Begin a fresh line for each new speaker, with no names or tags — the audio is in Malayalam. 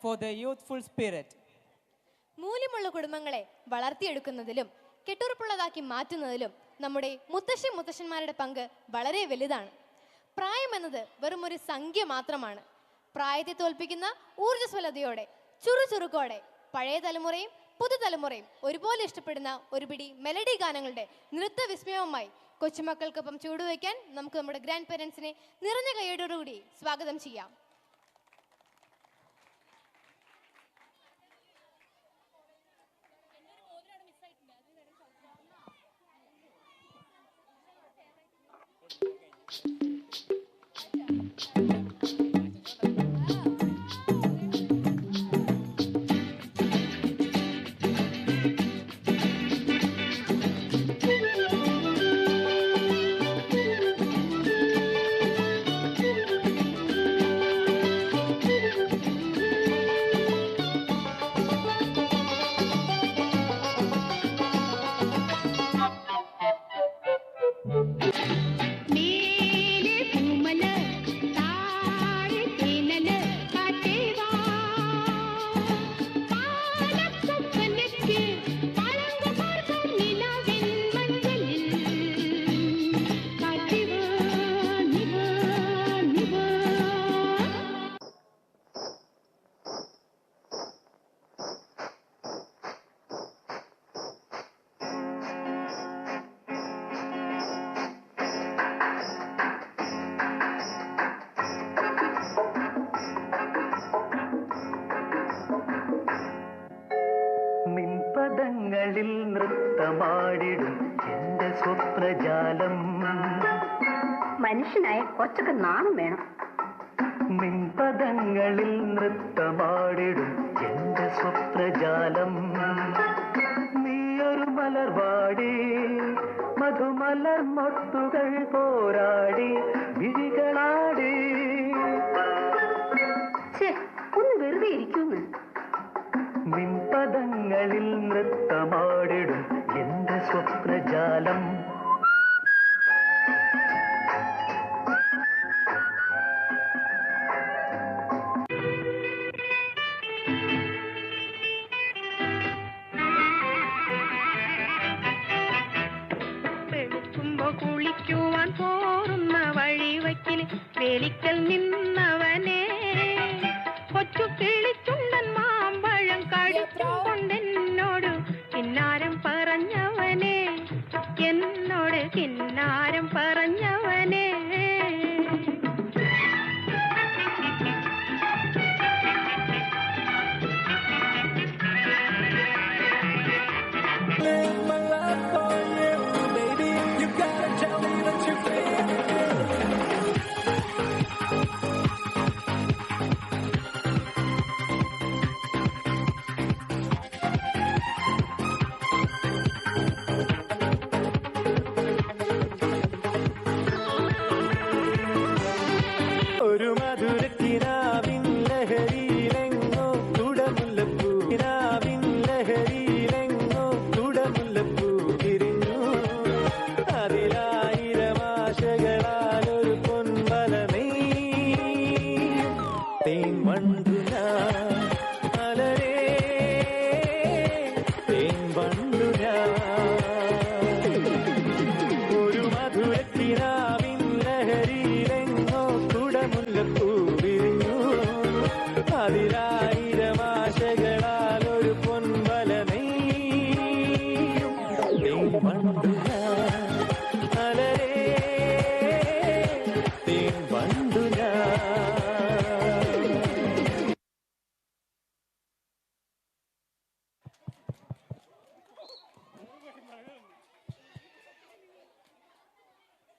for the youthful spirit.
മൂല്യമുള്ള കുടുംബങ്ങളെ വളർത്തിയെടുക്കുന്നതിലും കെട്ടുറപ്പുള്ളതാക്കി മാറ്റുന്നതിലും നമ്മുടെ മുത്തശ്ശന്മാരുടെ പങ്ക് വളരെ വലുതാണ്. പ്രായം എന്നത് വെറും ഒരു സംഖ്യ മാത്രമാണ്. പ്രായത്തെ തോൽപ്പിക്കുന്ന ഊർജ്ജസ്വലതയോടെ ചുറുചുറുക്കോടെ പഴയ തലമുറയും പുതുതലമുറയും ഒരുപോലെ ഇഷ്ടപ്പെടുന്ന ഒരു പിടി മെലഡി ഗാനങ്ങളുടെ നൃത്തവിസ്മയവുമായി കൊച്ചുമക്കൾക്കൊപ്പം ചൂടുവയ്ക്കാൻ നമുക്ക് നമ്മുടെ ഗ്രാൻഡ് പേരൻസിനെ നിറഞ്ഞ കൈയോടുകൂടി സ്വാഗതം ചെയ്യാം.
പദങ്ങളിൽ നൃത്തമാടിടും എന്റെ സ്വപ്നജാലം.
മനുഷ്യനായ കുറച്ചൊക്കെ നാണം വേണം.
നിൻപദങ്ങളിൽ നൃത്തമാടിടും എന്റെ സ്വപ്നജാലം. നീയൊരു മലർവാടി മധുമലർ മൊട്ടുകൾ പോരാടി വിഴികളാടി.
ഒന്ന് വെറുതെ ഇരിക്കുന്നു.
നിൻപദങ്ങളിൽ നൃത്തമാടിടും എന്റെ സ്വപ്നജാലം.
വെളുക്കുമ്പോ കുളിക്കുവാൻ പോറുന്ന വഴിവയ്ക്കിൽ വേലിക്കൽ നിന്നവനെ കൊച്ചു കിളിച്ചുണ്ടൻ മാമ്പഴം കടിച്ചും കൊണ്ടെന്നോട് കിന്നാരം പറഞ്ഞവനെ, എന്നോട് കിന്നാരം പറഞ്ഞവനെ.
ഒരു മധുരക്കിനാവിൻ ലഹരിയിലെങ്ങോ കുടമുല്ലപ്പൂ, കിനാവിൻ ലഹരിയിലെങ്ങോ കുടമുല്ലപ്പൂ വിരിഞ്ഞു. അതിലായിരം ആശകളാലൊരു പൊൻവലമേ തേൻ വണ്ടു ഞാൻ അലരേ തേൻ വണ്ടു ഞാൻ. ഒരു മധുരക്കിനാവിൻ ലഹരിയിലെങ്ങോ കുടമുല്ലപ്പൂ വിരിഞ്ഞു. അതിലായിരം ആശകൾ